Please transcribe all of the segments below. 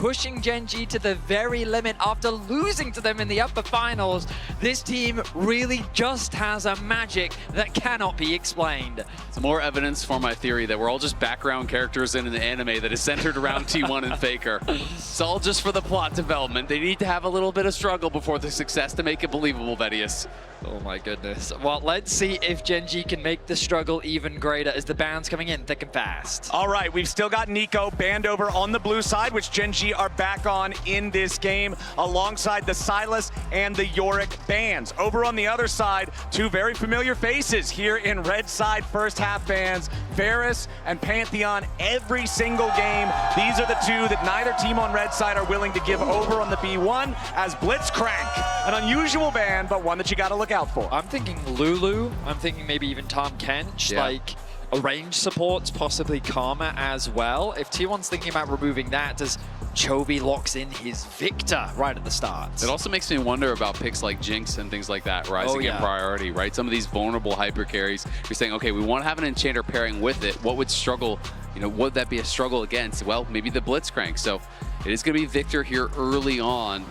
pushing Gen.G to the very limit after losing to them in the upper finals. This team really just has a magic that cannot be explained. It's more evidence for my theory that we're all just background characters in an anime that is centered around T1 and Faker. It's all just for the plot development. They need to have a little bit of struggle before the success to make it believable, Vedius. Oh my goodness. Well, let's see if Gen.G can make the struggle even greater as the ban's coming in thick and fast. All right, we've still got Nico banned over on the blue side, which Gen.G are back on in this game, alongside the Silas and the Yorick bans. Over on the other side, two very familiar faces here in red side first half bans, Varus and Pantheon every single game. These are the two that neither team on red side are willing to give over on the B1 as Blitzcrank. An unusual ban, but one that you gotta look out for. I'm thinking Lulu. I'm thinking maybe even Tom Kench, like a range supports, possibly Karma as well. If T1's thinking about removing that, does Chovy locks in his Victor right at the start? It also makes me wonder about picks like Jinx and things like that rising in priority, right? Some of these vulnerable hyper carries, you're saying, okay, we want to have an enchanter pairing with it. What would struggle, you know, would that be a struggle against? Well, maybe the Blitzcrank. So it is going to be Victor here early on.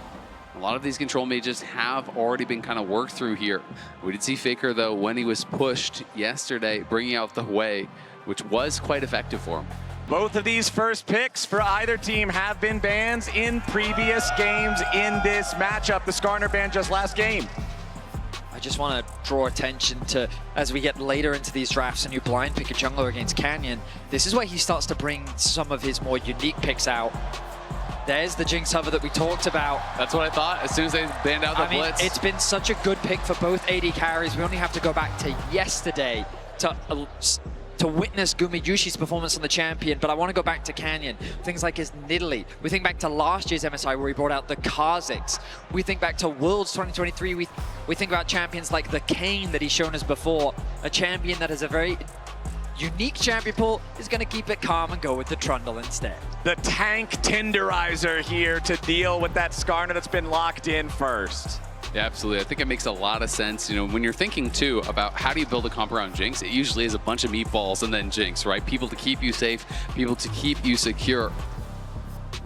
A lot of these control mages have already been kind of worked through here. We did see Faker, though, when he was pushed yesterday, bringing out the Hwei, which was quite effective for him. Both of these first picks for either team have been bans in previous games in this matchup. The Skarner ban just last game. I just want to draw attention to, as we get later into these drafts, and you blind pick a jungler against Canyon, this is where he starts to bring some of his more unique picks out. There's the Jinx hover that we talked about. That's what I thought as soon as they banned out the Blitz. It's been such a good pick for both AD carries. We only have to go back to yesterday to witness Gumiyushi's performance on the champion, but I want to go back to Canyon. Things like his Nidalee. We think back to last year's MSI where he brought out the Kha'Zix. We think back to Worlds 2023. We think about champions like the Kayn that he's shown us before. A champion that has a very unique champion pool, is going to keep it calm and go with the Trundle instead. The tank tenderizer here to deal with that Skarner that's been locked in first. Yeah, absolutely. I think it makes a lot of sense. You know, when you're thinking too about how do you build a comp around Jinx, it usually is a bunch of meatballs and then Jinx, right? People to keep you safe, people to keep you secure.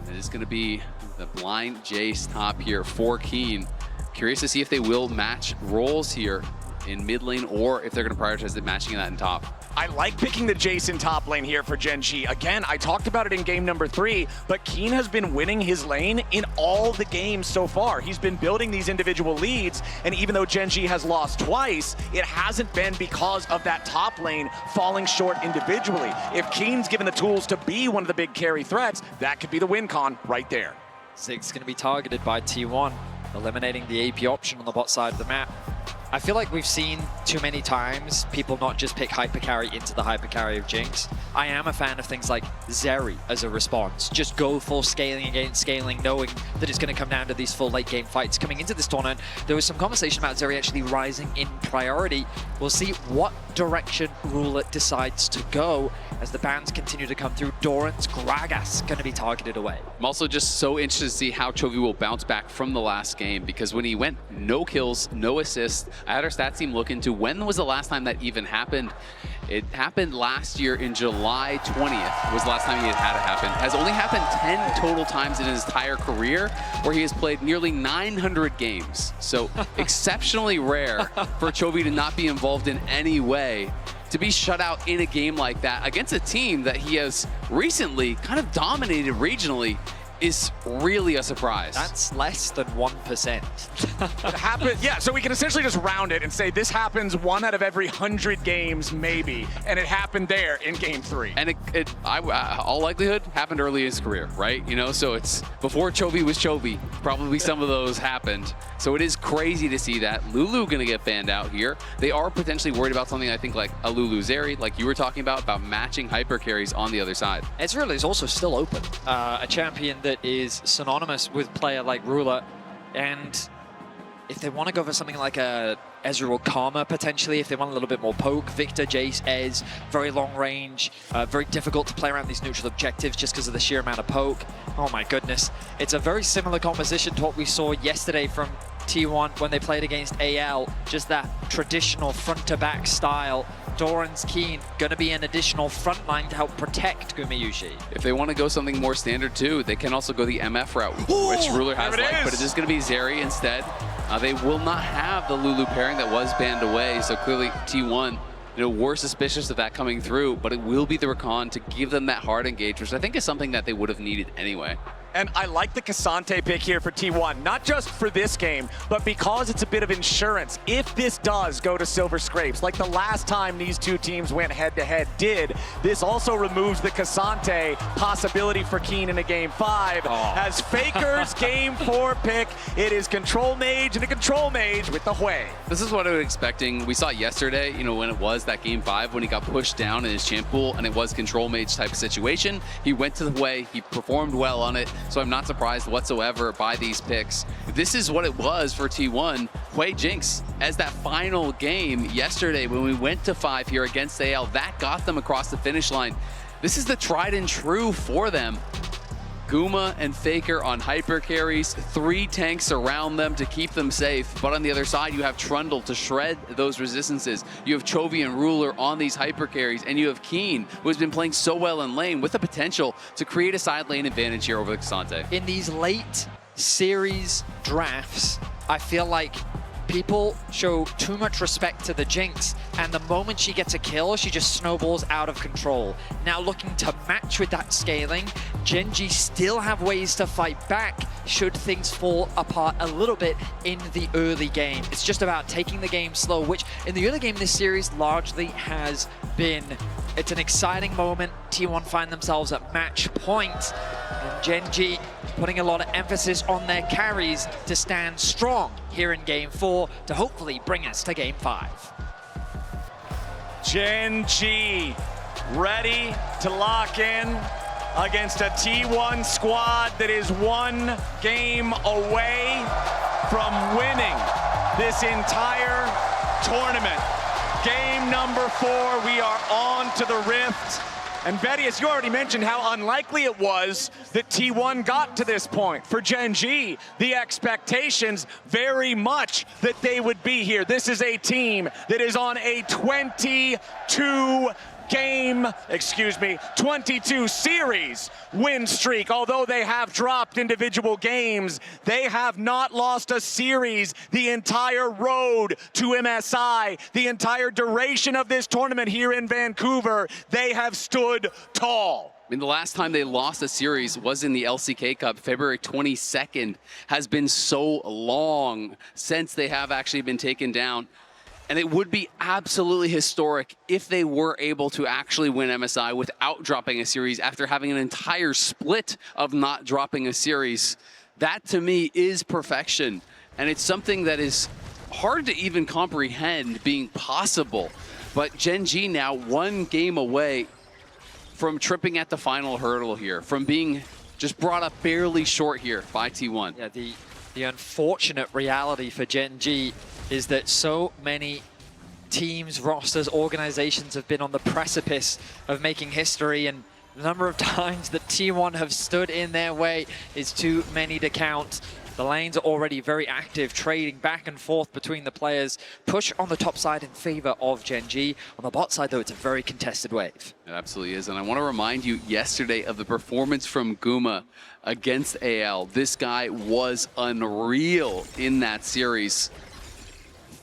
It is going to be the blind Jace top here for Keen. Curious to see if they will match roles here in mid lane or if they're going to prioritize it matching that in top. I like picking the Jason top lane here for Gen.G. Again, I talked about it in game number 3, but Keen has been winning his lane in all the games so far. He's been building these individual leads, and even though Gen.G has lost twice, it hasn't been because of that top lane falling short individually. If Keen's given the tools to be one of the big carry threats, that could be the win con right there. Zig's going to be targeted by T1, eliminating the AP option on the bot side of the map. I feel like we've seen too many times people not just pick hyper carry into the hyper carry of Jinx. I am a fan of things like Zeri as a response. Just go full scaling against scaling, knowing that it's going to come down to these full late game fights. Coming into this tournament, there was some conversation about Zeri actually rising in priority. We'll see what direction Ruler decides to go as the bans continue to come through. Doran's Gragas going to be targeted away. I'm also just so interested to see how Chovy will bounce back from the last game, because when he went no kills, no assists, I had our stats team look into when was the last time that even happened. It happened last year in July 20th was the last time he had it happen. Has only happened 10 total times in his entire career, where he has played nearly 900 games. So exceptionally rare for Chovy to not be involved in any way. To be shut out in a game like that against a team that he has recently kind of dominated regionally is really a surprise. That's less than 1%. It happened, yeah, so we can essentially just round it and say this happens 1 out of every 100 games, maybe, and it happened there in game 3. And all likelihood happened early in his career, right? You know, so it's before Chovy was Chovy, probably some of those happened. So it is crazy to see that. Lulu gonna get banned out here. They are potentially worried about something, I think, like a Lulu Zeri, like you were talking about matching hyper carries on the other side. Ezreal is also still open. A champion that is synonymous with player like Ruler, and if they want to go for something like a Ezreal Karma, potentially, if they want a little bit more poke, Victor, Jace, Ez, very long range, very difficult to play around these neutral objectives just because of the sheer amount of poke. Oh my goodness. It's a very similar composition to what we saw yesterday from T1 when they played against AL, just that traditional front-to-back style Doran's Keen going to be an additional front line to help protect Gumayushi. If they want to go something more standard too, they can also go the MF route, which Ruler has liked, but it is going to be Zeri instead. They will not have the Lulu pairing that was banned away, so clearly T1, we're suspicious of that coming through, but it will be the Rakan to give them that hard engage, which I think is something that they would have needed anyway. And I like the Cassante pick here for T1, not just for this game, but because it's a bit of insurance. If this does go to Silver Scrapes, like the last time these two teams went head-to-head did, this also removes the Cassante possibility for Keen in a Game 5. As Faker's Game 4 pick, it is Control Mage and a Control Mage with the Hui. This is what I was expecting. We saw yesterday, when it was that Game 5, when he got pushed down in his champ pool, and it was Control Mage type of situation. He went to the Hui, he performed well on it. So I'm not surprised whatsoever by these picks. This is what it was for T1. Hui Jinx, as that final game yesterday when we went to 5 here against AL, that got them across the finish line. This is the tried and true for them. Guma and Faker on hyper carries, 3 tanks around them to keep them safe. But on the other side, you have Trundle to shred those resistances. You have Chovy and Ruler on these hyper carries, and you have Keen, who has been playing so well in lane with the potential to create a side lane advantage here over the Cassante. In these late series drafts, I feel like people show too much respect to the Jinx, and the moment she gets a kill, she just snowballs out of control. Now looking to match with that scaling, Gen.G still have ways to fight back should things fall apart a little bit in the early game. It's just about taking the game slow, which in the early game this series largely has been. It's an exciting moment. T1 find themselves at match point, and Gen.G putting a lot of emphasis on their carries to stand strong here in Game 4 to hopefully bring us to Game 5. Gen.G ready to lock in against a T1 squad that is 1 game away from winning this entire tournament. Game number 4, we are on to the Rift. And Betty, as you already mentioned, how unlikely it was that T1 got to this point. For Gen.G, the expectations very much that they would be here. This is a team that is on a 22 series win streak. Although they have dropped individual games, they have not lost a series the entire road to MSI, the entire duration of this tournament here in Vancouver. They have stood tall. I mean, the last time they lost a series was in the LCK Cup, February 22nd. Has been so long since they have actually been taken down. And it would be absolutely historic if they were able to actually win MSI without dropping a series after having an entire split of not dropping a series. That, to me, is perfection. And it's something that is hard to even comprehend being possible. But Gen.G now 1 game away from tripping at the final hurdle here, from being just brought up barely short here by T1. Yeah, the unfortunate reality for Gen.G is that so many teams, rosters, organizations have been on the precipice of making history, and the number of times that T1 have stood in their way is too many to count. The lanes are already very active, trading back and forth between the players. Push on the top side in favor of Gen.G. On the bot side, though, it's a very contested wave. It absolutely is, and I want to remind you yesterday of the performance from Guma against AL. This guy was unreal in that series.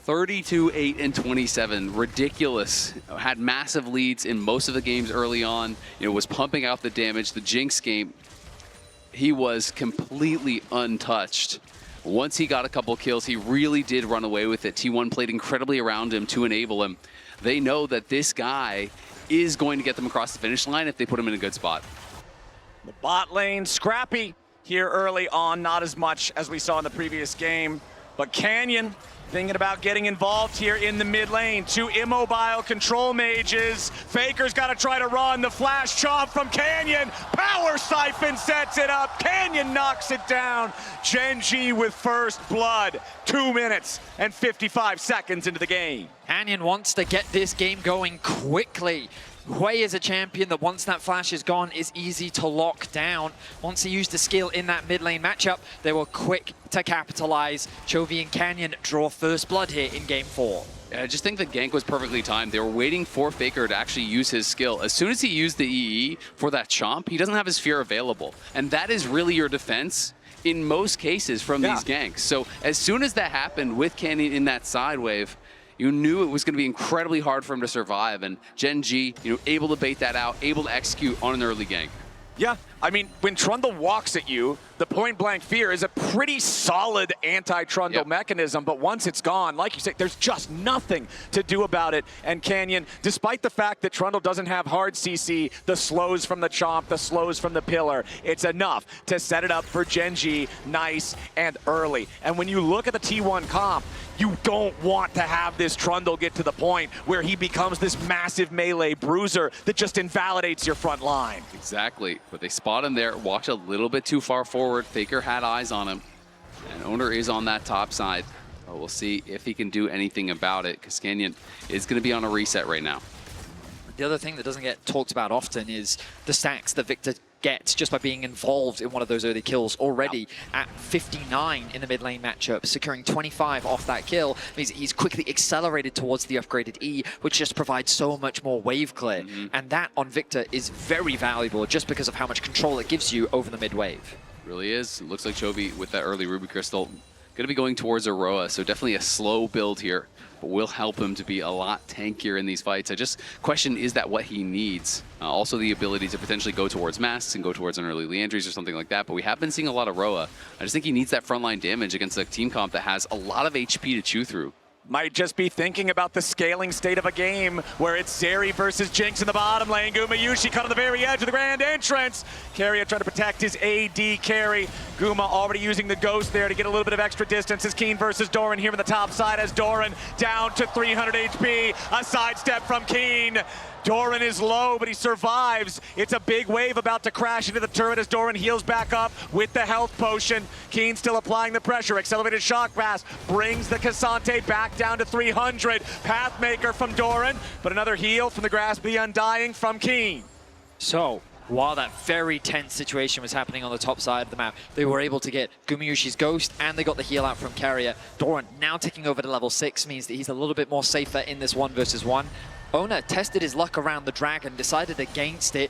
32, 8, and 27, ridiculous. Had massive leads in most of the games early on. Was pumping out the damage. The Jinx game, he was completely untouched. Once he got a couple kills, he really did run away with it. T1 played incredibly around him to enable him. They know that this guy is going to get them across the finish line if they put him in a good spot. The bot lane scrappy here early on, not as much as we saw in the previous game, but Canyon thinking about getting involved here in the mid lane. 2 immobile control mages. Faker's got to try to run. The flash chomp from Canyon. Power Siphon sets it up. Canyon knocks it down. Gen.G with first blood. 2 minutes and 55 seconds into the game. Canyon wants to get this game going quickly. Hui is a champion that once that flash is gone is easy to lock down. Once he used the skill in that mid lane matchup, they were quick to capitalize. Chovy and Canyon draw first blood here in Game 4. I just think the gank was perfectly timed. They were waiting for Faker to actually use his skill. As soon as he used the EE for that chomp, he doesn't have his fear available. And that is really your defense in most cases from these ganks. So as soon as that happened with Canyon in that side wave, you knew it was going to be incredibly hard for him to survive. And Gen.G, able to bait that out, able to execute on an early gank. Yeah, I mean, when Trundle walks at you, the point-blank fear is a pretty solid anti-Trundle mechanism, but once it's gone, like you say, there's just nothing to do about it. And Canyon, despite the fact that Trundle doesn't have hard CC, the slows from the chomp, the slows from the pillar, it's enough to set it up for Gen.G nice and early. And when you look at the T1 comp, you don't want to have this Trundle get to the point where he becomes this massive melee bruiser that just invalidates your front line. Exactly, but they spot him there, walked a little bit too far forward. Faker had eyes on him, and Owner is on that top side. But we'll see if he can do anything about it, because Canyon is going to be on a reset right now. The other thing that doesn't get talked about often is the stacks that Victor gets just by being involved in one of those early kills. Already at 59 in the mid lane matchup, securing 25 off that kill means he's quickly accelerated towards the upgraded E, which just provides so much more wave clear. And that on Victor is very valuable just because of how much control it gives you over the mid wave. Really is. It looks like Chovy with that early Ruby Crystal going to be going towards Aroa, so definitely a slow build here, but will help him to be a lot tankier in these fights. I just question, is that what he needs? Also the ability to potentially go towards Masks and go towards an early Leandries or something like that, but we have been seeing a lot of Roa. I just think he needs that frontline damage against a team comp that has a lot of HP to chew through. Might just be thinking about the scaling state of a game where it's Zeri versus Jinx in the bottom lane. Gumayushi cut on the very edge of the grand entrance. Keria trying to protect his AD carry. Guma already using the ghost there to get a little bit of extra distance. It's Keen versus Doran here on the top side as Doran down to 300 HP. A sidestep from Keen. Doran is low, but he survives. It's a big wave about to crash into the turret as Doran heals back up with the health potion. Keen still applying the pressure. Accelerated shock pass brings the Cassante back down to 300. Pathmaker from Doran, but another heal from the Grasp of the Undying from Keen. So, while that very tense situation was happening on the top side of the map, they were able to get Gumayushi's Ghost, and they got the heal out from Keria. Doran now taking over to level 6 means that he's a little bit more safer in this 1 versus 1. Owner tested his luck around the Dragon, decided against it.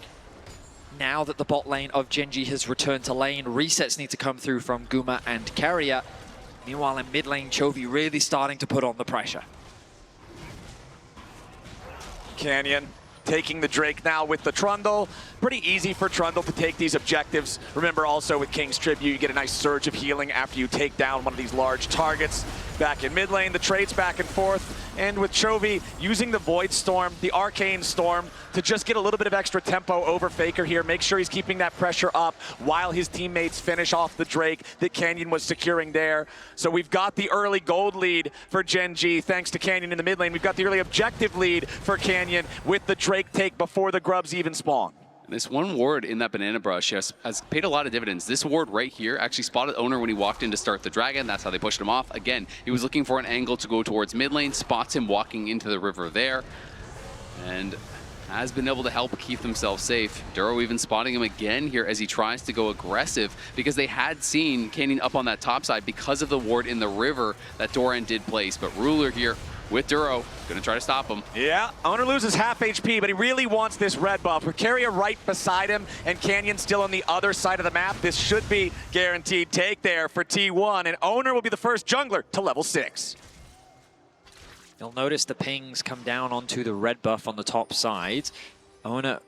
Now that the bot lane of Gen.G has returned to lane, resets need to come through from Guma and Keria. Meanwhile, in mid lane, Chovy really starting to put on the pressure. Canyon taking the Drake now with the Trundle. Pretty easy for Trundle to take these objectives. Remember also with King's Tribute, you get a nice surge of healing after you take down one of these large targets. Back in mid lane, the trades back and forth. And with Chovy using the Void Storm, the Arcane Storm, to just get a little bit of extra tempo over Faker here. Make sure he's keeping that pressure up while his teammates finish off the Drake that Canyon was securing there. So we've got the early gold lead for Gen.G thanks to Canyon in the mid lane. We've got the early objective lead for Canyon with the Drake take before the Grubs even spawn. This one ward in that Banana Brush has paid a lot of dividends. This ward right here actually spotted Owner when he walked in to start the Dragon. That's how they pushed him off. Again, he was looking for an angle to go towards mid lane, spots him walking into the river there, and has been able to help keep themselves safe. Duro even spotting him again here as he tries to go aggressive because they had seen Canyon up on that top side because of the ward in the river that Doran did place. But Ruler here with Duro, gonna try to stop him. Yeah, Owner loses half HP, but he really wants this red buff. With Keria right beside him and Canyon still on the other side of the map, this should be guaranteed take there for T1, and Owner will be the first jungler to level 6. You'll notice the pings come down onto the red buff on the top side. Owner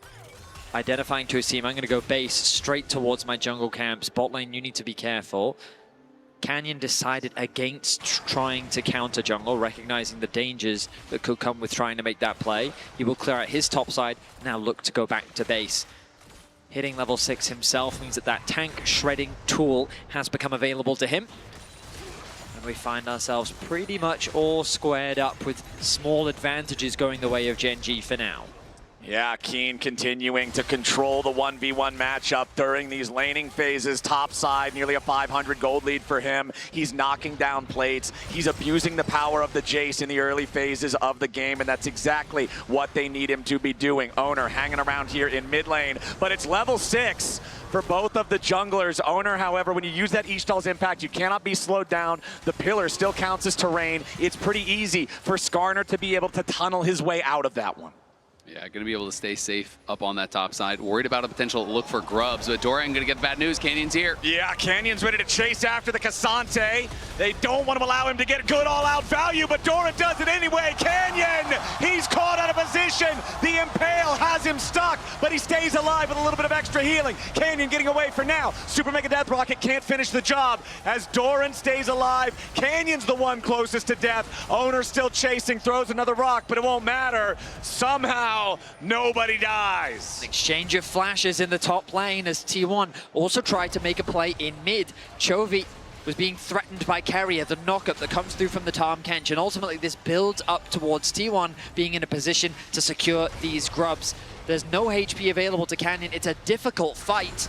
identifying to his team, I'm gonna go base straight towards my jungle camps. Bot lane, you need to be careful. Canyon decided against trying to counter jungle, recognizing the dangers that could come with trying to make that play. He will clear out his top side, now look to go back to base. Hitting level 6 himself means that that tank shredding tool has become available to him. And we find ourselves pretty much all squared up with small advantages going the way of Gen.G for now. Yeah, Keen continuing to control the 1v1 matchup during these laning phases. Top side, nearly a 500 gold lead for him. He's knocking down plates. He's abusing the power of the Jace in the early phases of the game, and that's exactly what they need him to be doing. Owner hanging around here in mid lane, but it's level 6 for both of the junglers. Owner, however, when you use that Ishtal's impact, you cannot be slowed down. The pillar still counts as terrain. It's pretty easy for Skarner to be able to tunnel his way out of that one. Yeah, going to be able to stay safe up on that top side. Worried about a potential look for grubs, but Dorian going to get bad news. Canyon's here. Yeah, Canyon's ready to chase after the Cassante. They don't want to allow him to get good all-out value, but Doran does it anyway. Canyon, he's caught out of position. The Impale has him stuck, but he stays alive with a little bit of extra healing. Canyon getting away for now. Super Mega Death Rocket can't finish the job as Doran stays alive. Canyon's the one closest to death. Owner still chasing, throws another rock, but it won't matter. Somehow, nobody dies. Exchange of flashes in the top lane as T1 also tried to make a play in mid. Chovy was being threatened by Carrier, the knockup that comes through from the Tahm Kench, and ultimately this builds up towards T1 being in a position to secure these grubs. There's no HP available to Canyon. It's a difficult fight,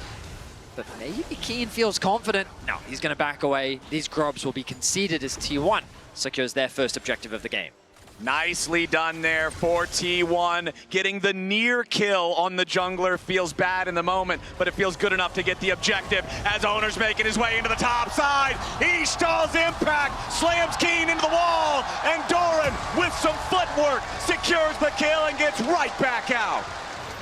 but maybe Keen feels confident. No, he's going to back away. These grubs will be conceded as T1 secures their first objective of the game. Nicely done there for T1. Getting the near kill on the jungler feels bad in the moment, but it feels good enough to get the objective as Owner's making his way into the top side. Ishtal's impact slams Keen into the wall, and Doran with some footwork secures the kill and gets right back out.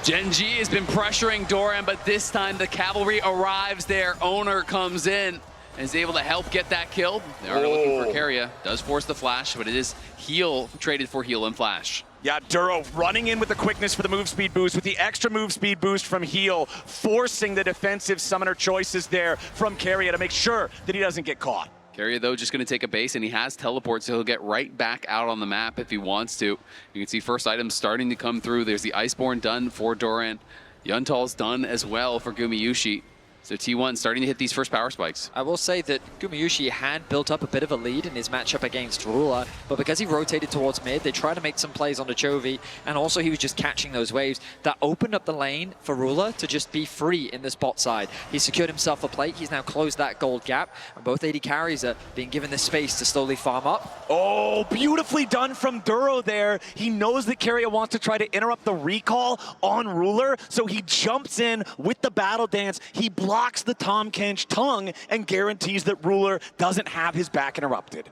Gen.G has been pressuring Doran, but this time the cavalry arrives there. Owner comes in and is able to help get that kill. They are looking for Carrier. Does force the flash, but it is heal traded for heal and flash. Yeah, Duro running in with the quickness for the move speed boost, with the extra move speed boost from heal, forcing the defensive summoner choices there from Carrier to make sure that he doesn't get caught. Carrier, though, just going to take a base, and he has teleport, so he'll get right back out on the map if he wants to. You can see first items starting to come through. There's the Iceborne done for Doran. Yuntal's done as well for Gumayusi. So T1 starting to hit these first power spikes. I will say that Gumayusi had built up a bit of a lead in his matchup against Ruler, but because he rotated towards mid, they tried to make some plays onto Chovy, and also he was just catching those waves. That opened up the lane for Ruler to just be free in this bot side. He secured himself a plate, he's now closed that gold gap, and both AD carries are being given this space to slowly farm up. Oh, beautifully done from Duro there. He knows that Carrier wants to try to interrupt the recall on Ruler, so he jumps in with the battle dance. He blocks the Tahm Kench tongue and guarantees that Ruler doesn't have his back interrupted.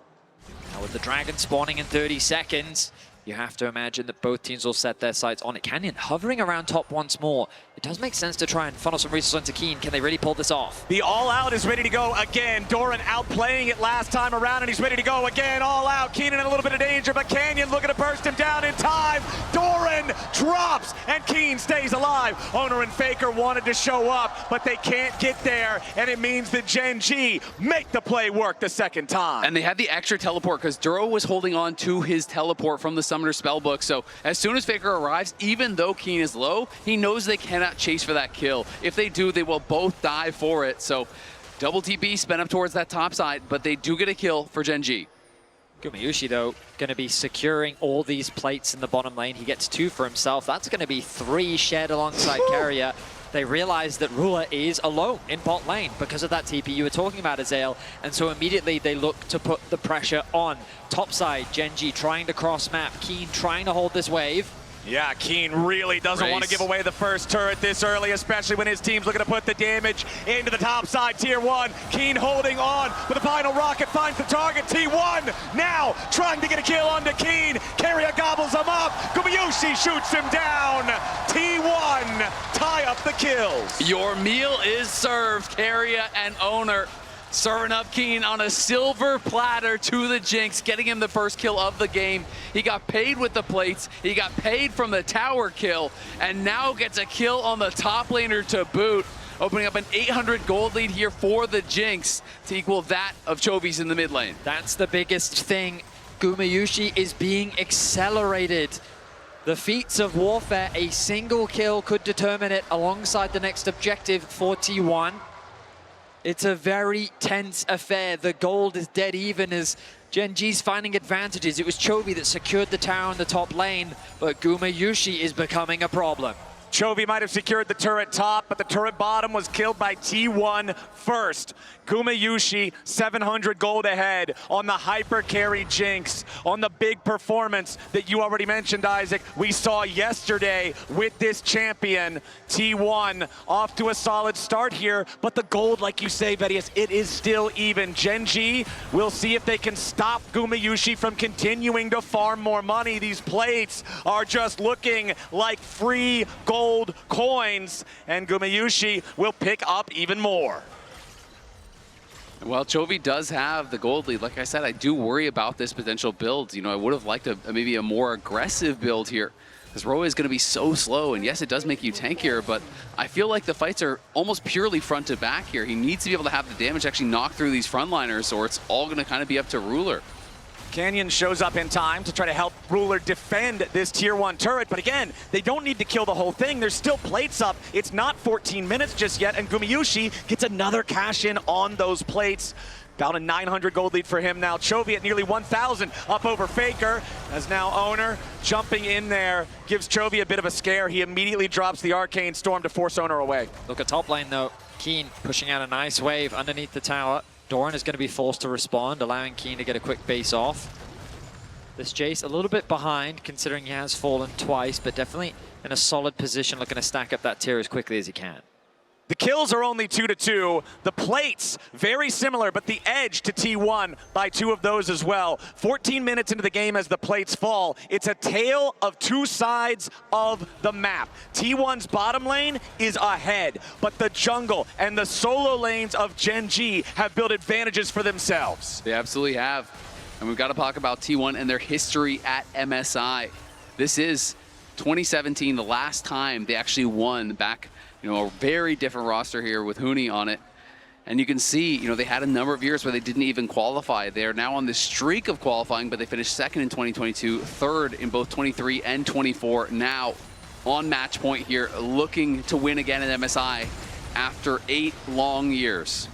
Now with the dragon spawning in 30 seconds, you have to imagine that both teams will set their sights on it. Canyon hovering around top once more. It does make sense to try and funnel some resources into Keen. Can they really pull this off? The all-out is ready to go again. Doran outplaying it last time around, and he's ready to go again, all out. Keenan in a little bit of danger, but Canyon looking to burst him down in time. Doran drops, and Keen stays alive. Owner and Faker wanted to show up, but they can't get there, and it means that Gen.G make the play work the second time. And they had the extra teleport because Duro was holding on to his teleport from the Summoner Spellbook. So as soon as Faker arrives, even though Keen is low, he knows they cannot chase for that kill. If they do, they will both die for it. So double TP spent up towards that top side, but they do get a kill for Gen.G. Gumayusi, though, going to be securing all these plates in the bottom lane. He gets 2 for himself. That's going to be 3 shared alongside Carrier. They realize that Ruler is alone in bot lane because of that TP you were talking about, Azael. And so immediately they look to put the pressure on. Topside, Gen.G trying to cross map. Keen trying to hold this wave. Yeah, Keen really doesn't want to give away the first turret this early, especially when his team's looking to put the damage into the top side, tier 1. Keen holding on, but the final rocket finds the target, T1. Now trying to get a kill onto Keen. Carrier gobbles him up. Gumayusi shoots him down. T1 tie up the kills. Your meal is served, Carrier and Owner. Serving up Keen on a silver platter to the Jinx, getting him the first kill of the game. He got paid with the plates, he got paid from the tower kill, and now gets a kill on the top laner to boot, opening up an 800 gold lead here for the Jinx to equal that of Chovy's in the mid lane. That's the biggest thing. Gumayusi is being accelerated. The feats of warfare, a single kill could determine it alongside the next objective for T1. It's a very tense affair. The gold is dead even as Gen.G's finding advantages. It was Chovy that secured the tower in the top lane, but Gumayusi is becoming a problem. Chovy might have secured the turret top, but the turret bottom was killed by T1 first. Gumayusi, 700 gold ahead on the hyper carry Jinx, on the big performance that you already mentioned, Isaac, we saw yesterday with this champion. T1 off to a solid start here, but the gold, like you say, Vedius, it is still even. Gen.G, we'll see if they can stop Gumayusi from continuing to farm more money. These plates are just looking like free gold coins, and Gumayusi will pick up even more. Well, Chovy does have the gold lead. Like I said, I do worry about this potential build. You know, I would have liked maybe a more aggressive build here, because Roa is going to be so slow, and yes, it does make you tankier, but I feel like the fights are almost purely front to back here. He needs to be able to have the damage actually knock through these frontliners, or it's all going to kind of be up to Ruler. Canyon shows up in time to try to help Ruler defend this tier 1 turret, but again, they don't need to kill the whole thing. There's still plates up. It's not 14 minutes just yet, and Gumayusi gets another cash in on those plates. About a 900 gold lead for him now. Chovy at nearly 1,000 up over Faker, as now Owner jumping in there gives Chovy a bit of a scare. He immediately drops the Arcane Storm to force Owner away. Look at top lane though. Keen pushing out a nice wave underneath the tower. Doran is going to be forced to respond, allowing Keen to get a quick base off. This Jace a little bit behind, considering he has fallen twice, but definitely in a solid position, looking to stack up that tier as quickly as he can. The kills are only 2-2. The plates, very similar, but the edge to T1 by 2 of those as well. 14 minutes into the game as the plates fall. It's a tale of 2 sides of the map. T1's bottom lane is ahead, but the jungle and the solo lanes of Gen.G have built advantages for themselves. They absolutely have. And we've got to talk about T1 and their history at MSI. This is 2017, the last time they actually won back. You know, a very different roster here with Huni on it. And you can see, you know, they had a number of years where they didn't even qualify. They are now on this streak of qualifying, but they finished second in 2022, third in both 23 and 24. Now on match point here, looking to win again at MSI after 8 long years.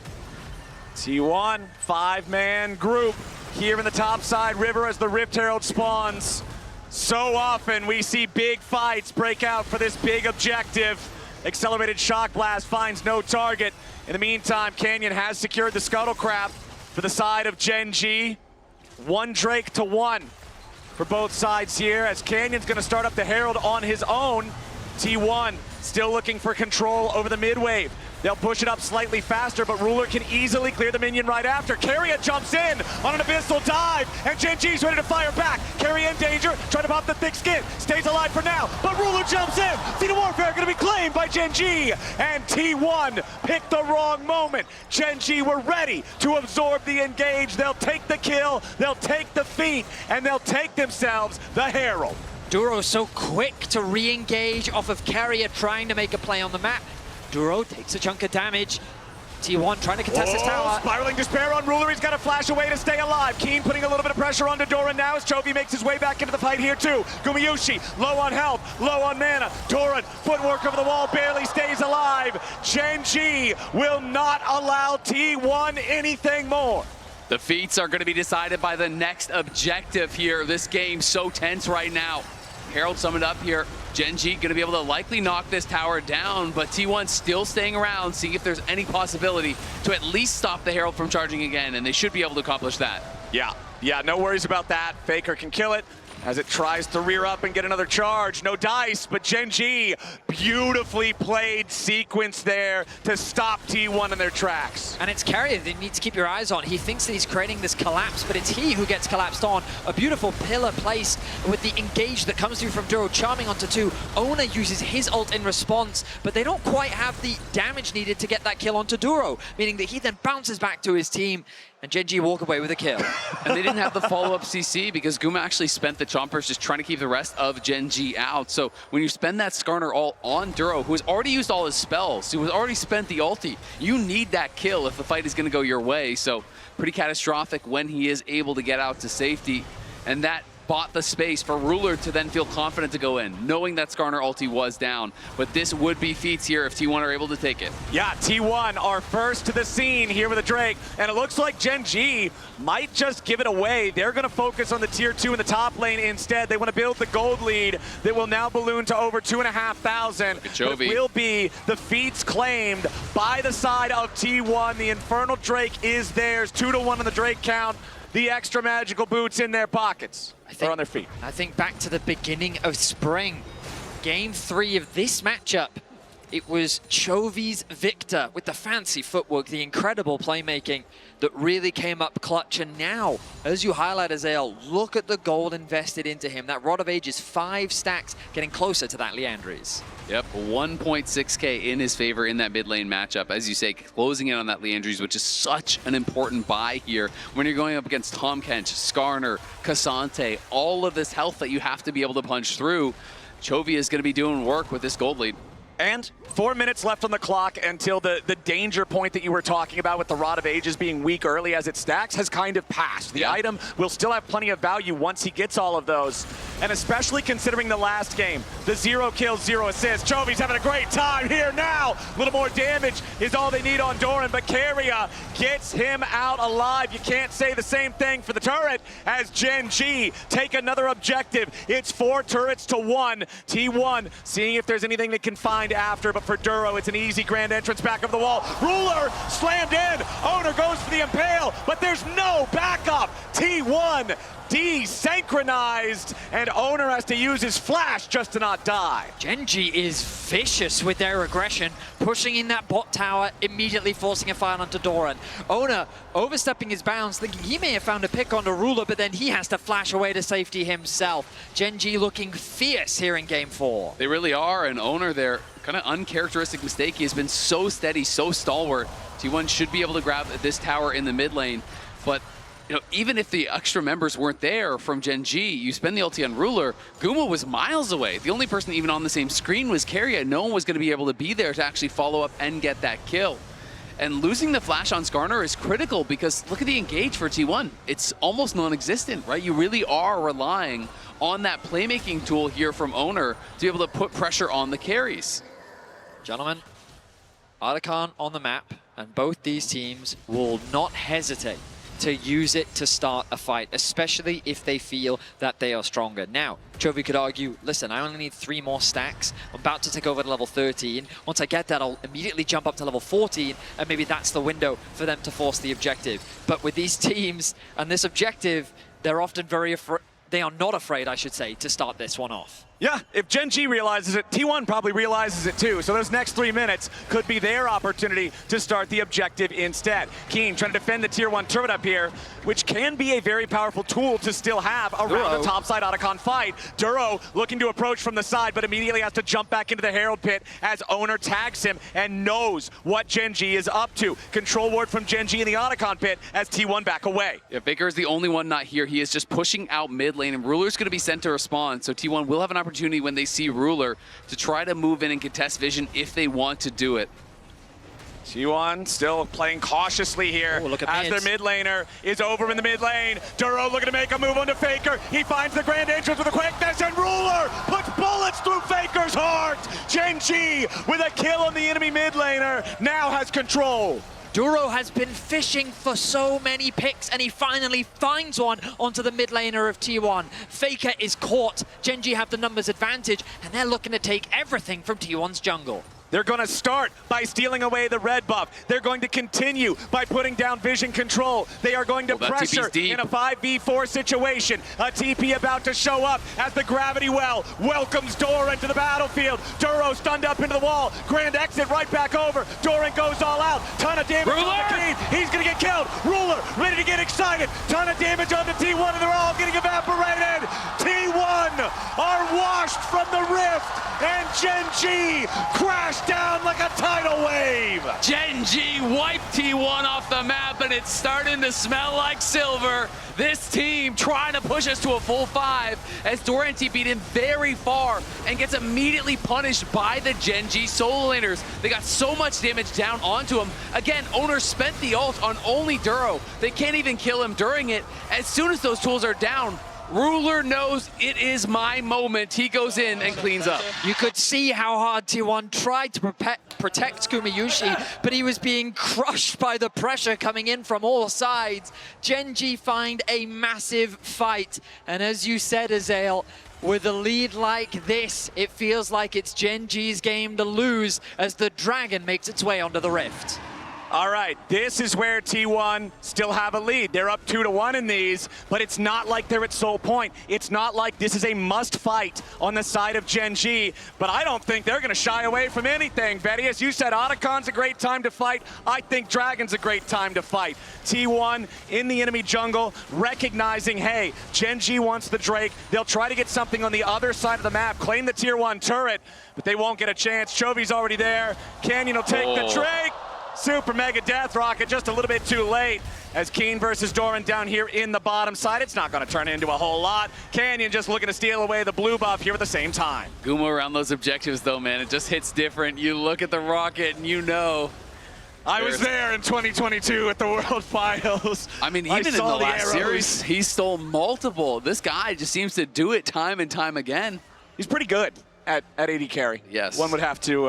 T1, 5-man group here in the top side river as the Rift Herald spawns. So often we see big fights break out for this big objective. Accelerated Shock Blast finds no target. In the meantime, Canyon has secured the Scuttlecraft for the side of Gen.G. 1 Drake to 1 for both sides here, as Canyon's going to start up the Herald on his own. T1 still looking for control over the mid wave. They'll push it up slightly faster, but Ruler can easily clear the minion right after. Keria jumps in on an abyssal dive, and Gen.G's ready to fire back. Keria in danger, trying to pop the thick skin, stays alive for now, but Ruler jumps in. Feet of Warfare gonna be claimed by Gen.G, and T1 picked the wrong moment. Gen.G were ready to absorb the engage. They'll take the kill, they'll take the feat, and they'll take themselves the Herald. Duro so quick to re-engage off of Keria trying to make a play on the map. Duro takes a chunk of damage. T1 trying to contest this tower. Spiraling Despair on Ruler. He's got to flash away to stay alive. Keen putting a little bit of pressure onto Doran now as Chovy makes his way back into the fight here too. Gumayusi low on health, low on mana. Doran, footwork over the wall, barely stays alive. Gen.G will not allow T1 anything more. The feats are going to be decided by the next objective here. This game's so tense right now. Herald summoned up here. Gen.G going to be able to likely knock this tower down, but T1 still staying around, seeing if there's any possibility to at least stop the Herald from charging again, and they should be able to accomplish that. Yeah, no worries about that. Faker can kill it as it tries to rear up and get another charge. No dice, but Gen.G, beautifully played sequence there to stop T1 in their tracks. And it's Keria that you need to keep your eyes on. He thinks that he's creating this collapse, but it's he who gets collapsed on. A beautiful pillar placed with the engage that comes through from Duro, charming onto 2. Owner uses his ult in response, but they don't quite have the damage needed to get that kill onto Duro, meaning that he then bounces back to his team, and Gen.G walk away with a kill. And they didn't have the follow-up CC because Guma actually spent the chompers just trying to keep the rest of Gen.G out. So when you spend that Skarner all on Duro, who has already used all his spells, who has already spent the ulti, you need that kill if the fight is going to go your way. So pretty catastrophic when he is able to get out to safety. And that bought the space for Ruler to then feel confident to go in, knowing that Skarner ulti was down. But this would be feats here if T1 are able to take it. Yeah, T1 are first to the scene here with a Drake, and it looks like Gen.G might just give it away. They're going to focus on the tier 2 in the top lane instead. They want to build the gold lead that will now balloon to over 2,500. It will be the feats claimed by the side of T1. The Infernal Drake is theirs, 2-1 on the Drake count. The extra magical boots in their pockets, or on their feet. I think back to the beginning of spring, game 3 of this matchup. It was Chovy's Victor with the fancy footwork, the incredible playmaking that really came up clutch. And now, as you highlight, Azael, look at the gold invested into him. That Rod of Ages, 5 stacks, getting closer to that Liandry's. Yep, 1.6k in his favor in that mid lane matchup. As you say, closing in on that Liandry's, which is such an important buy here when you're going up against Tahm Kench, Skarner, K'Sante, all of this health that you have to be able to punch through. Chovy is going to be doing work with this gold lead. And 4 minutes left on the clock until the danger point that you were talking about with the Rod of Ages being weak early as it stacks has kind of passed. The item will still have plenty of value once he gets all of those. And especially considering the last game, the 0 kills, 0 assists. Chovy's having a great time here now. A little more damage is all they need on Doran, but Keria gets him out alive. You can't say the same thing for the turret as Gen.G take another objective. It's 4 turrets to 1. T1 seeing if there's anything they can find after, but for Duro, it's an easy grand entrance back of the wall. Ruler slammed in. Owner goes for the impale, but there's no backup. T1 desynchronized, and Owner has to use his flash just to not die. Gen.G is vicious with their aggression, pushing in that bot tower, immediately forcing a fight onto Doran. Owner overstepping his bounds, thinking he may have found a pick onto Ruler, but then he has to flash away to safety himself. Gen.G looking fierce here in game 4. They really are, and Owner there, kind of uncharacteristic mistake. He has been so steady, so stalwart. T1 should be able to grab this tower in the mid lane, but you know, even if the extra members weren't there from Gen.G, you spend the ulti on Ruler, Guma was miles away. The only person even on the same screen was Keria. No one was going to be able to be there to actually follow up and get that kill. And losing the flash on Skarner is critical because look at the engage for T1. It's almost non-existent, right? You really are relying on that playmaking tool here from Owner to be able to put pressure on the carries. Gentlemen, Artican on the map, and both these teams will not hesitate to use it to start a fight, especially if they feel that they are stronger. Now, Chovy could argue, listen, I only need 3 more stacks. I'm about to take over to level 13. Once I get that, I'll immediately jump up to level 14, and maybe that's the window for them to force the objective. But with these teams and this objective, they're often very afraid. They are not afraid, I should say, to start this one off. Yeah, if Gen.G realizes it, T1 probably realizes it too. So those next 3 minutes could be their opportunity to start the objective instead. Keen trying to defend the tier 1 turret up here, which can be a very powerful tool to still have around the topside Otacon fight. Duro looking to approach from the side, but immediately has to jump back into the Herald Pit as Owner tags him and knows what Gen.G is up to. Control ward from Gen.G in the Otacon Pit as T1 back away. Yeah, Baker is the only one not here. He is just pushing out mid lane, and Ruler's going to be sent to respond, so T1 will have an opportunity when they see Ruler to try to move in and contest vision if they want to do it. T1 still playing cautiously here as their mid laner is over in the mid lane. Duro looking to make a move onto Faker. He finds the grand entrance with a quickness, and Ruler puts bullets through Faker's heart. Gen.G with a kill on the enemy mid laner now has control. Duro has been fishing for so many picks, and he finally finds one onto the mid laner of T1. Faker is caught. Gen.G have the numbers advantage, and they're looking to take everything from T1's jungle. They're going to start by stealing away the red buff. They're going to continue by putting down vision control. They are going to pressure in a 5v4 situation. A TP about to show up as the gravity well welcomes Doran to the battlefield. Duro stunned up into the wall. Grand exit right back over. Doran goes all out. Ton of damage on the Keen. He's going to get killed. Ruler ready to get excited. Ton of damage on the T1, and they're all getting evaporated. T1 are washed from the rift, and Gen.G crashed down like a tidal wave. Gen.G wiped T1 off the map, and it's starting to smell like silver. This team trying to push us to a full 5 as Doran TP'd in very far and gets immediately punished by the Gen.G solo laners. They got so much damage down onto him. Again, Owner spent the ult on only Duro. They can't even kill him during it. As soon as those tools are down, Ruler knows it is my moment. He goes in and cleans up. You could see how hard T1 tried to protect Kumayushi, but he was being crushed by the pressure coming in from all sides. Gen.G find a massive fight, and as you said, Azael, with a lead like this, it feels like it's Gen.G's game to lose as the Dragon makes its way onto the Rift. All right, this is where T1 still have a lead. They're up 2-1 in these, but it's not like they're at sole point. It's not like this is a must fight on the side of Gen.G, but I don't think they're gonna shy away from anything, Betty. As you said, Otacon's a great time to fight. I think Dragon's a great time to fight. T1 in the enemy jungle, recognizing, hey, Gen.G wants the Drake. They'll try to get something on the other side of the map, claim the tier 1 turret, but they won't get a chance. Chovy's already there. Canyon will take the Drake. Super Mega Death Rocket just a little bit too late as Keen versus Doran down here in the bottom side. It's not going to turn into a whole lot. Canyon just looking to steal away the blue buff here at the same time. Gumo around those objectives though, man, it just hits different. You look at the rocket and you know. I was there in 2022 at the World Finals. I mean, even in the last series, he stole multiple. This guy just seems to do it time and time again. He's pretty good at AD carry. Yes. One would have to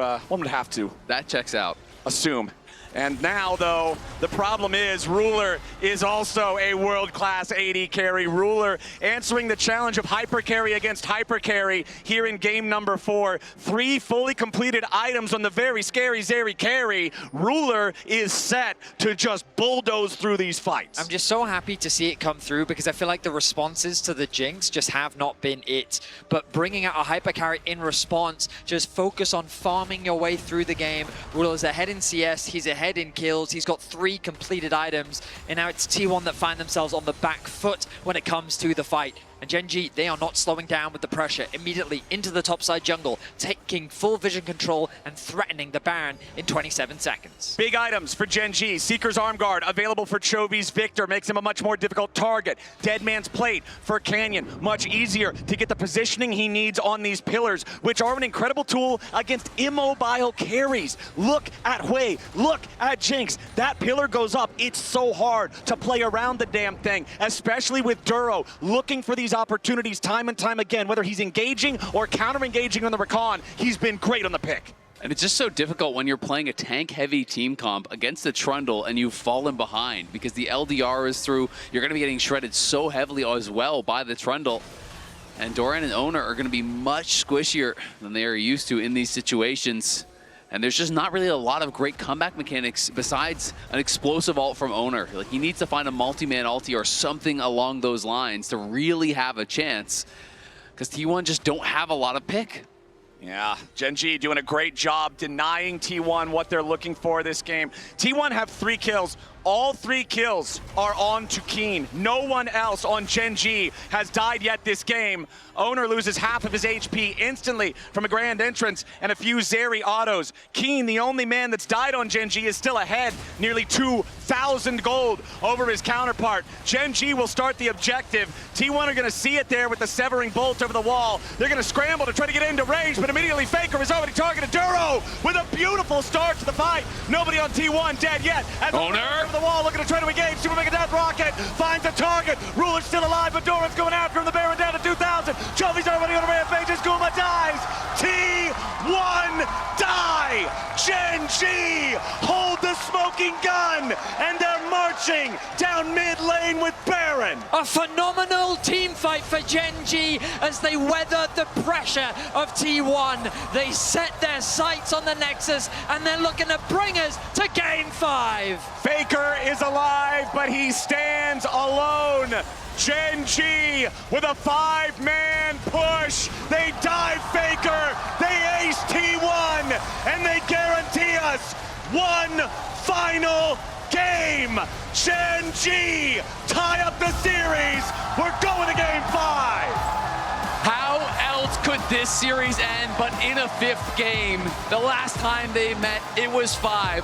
That checks out. assume. And now, though, the problem is Ruler is also a world-class AD carry. Ruler answering the challenge of hyper carry against hyper carry here in game number 4. 3 fully completed items on the very scary Zeri carry. Ruler is set to just bulldoze through these fights. I'm just so happy to see it come through because I feel like the responses to the Jinx just have not been it. But bringing out a hyper carry in response, just focus on farming your way through the game. Ruler's ahead in CS, he's ahead in kills, he's got 3 completed items, and now it's T1 that find themselves on the back foot when it comes to the fight. And Gen.G, they are not slowing down with the pressure. Immediately into the topside jungle, taking full vision control and threatening the Baron in 27 seconds. Big items for Gen.G. Seeker's Arm Guard available for Chovy's Victor, makes him a much more difficult target. Dead Man's Plate for Canyon, much easier to get the positioning he needs on these pillars, which are an incredible tool against immobile carries. Look at Hui, look at Jinx. That pillar goes up. It's so hard to play around the damn thing, especially with Duro looking for these opportunities time and time again, whether he's engaging or counter-engaging on the recon. He's been great on the pick. And it's just so difficult when you're playing a tank-heavy team comp against the Trundle and you've fallen behind because the LDR is through. You're going to be getting shredded so heavily as well by the Trundle. And Doran and Owner are going to be much squishier than they are used to in these situations. And there's just not really a lot of great comeback mechanics besides an explosive ult from Owner. Like, he needs to find a multi-man ulti or something along those lines to really have a chance, because T1 just don't have a lot of pick. Yeah, Gen.G doing a great job denying T1 what they're looking for this game. T1 have 3 kills. All 3 kills are on to Keen. No one else on Gen.G has died yet this game. Owner loses half of his HP instantly from a grand entrance and a few Zeri autos. Keen, the only man that's died on Gen.G, is still ahead, nearly 2,000 gold over his counterpart. Gen.G will start the objective. T1 are gonna see it there with the severing bolt over the wall. They're gonna scramble to try to get into range, but immediately Faker has already targeted Duro with a beautiful start to the fight. Nobody on T1 dead yet. As Owner over the wall looking to try to engage. Super Mega Death Rocket finds a target. Ruler's still alive, but Doran's going after him. The Baron down to 2,000. Chovy's already on a rampage. Guma dies. T1 die. Gen.G hold the smoking gun, and they're marching down mid lane with Baron. A phenomenal team fight for Gen.G as they weather the pressure of T1. They set their sights on the Nexus, and they're looking to bring us to Game 5. Faker is alive, but he stands alone. Gen.G with a 5-man push. They dive Faker, they ace T1, and they guarantee us one final game. Gen.G tie up the series. We're going to Game 5. How else could this series end but in a 5th game? The last time they met, it was 5.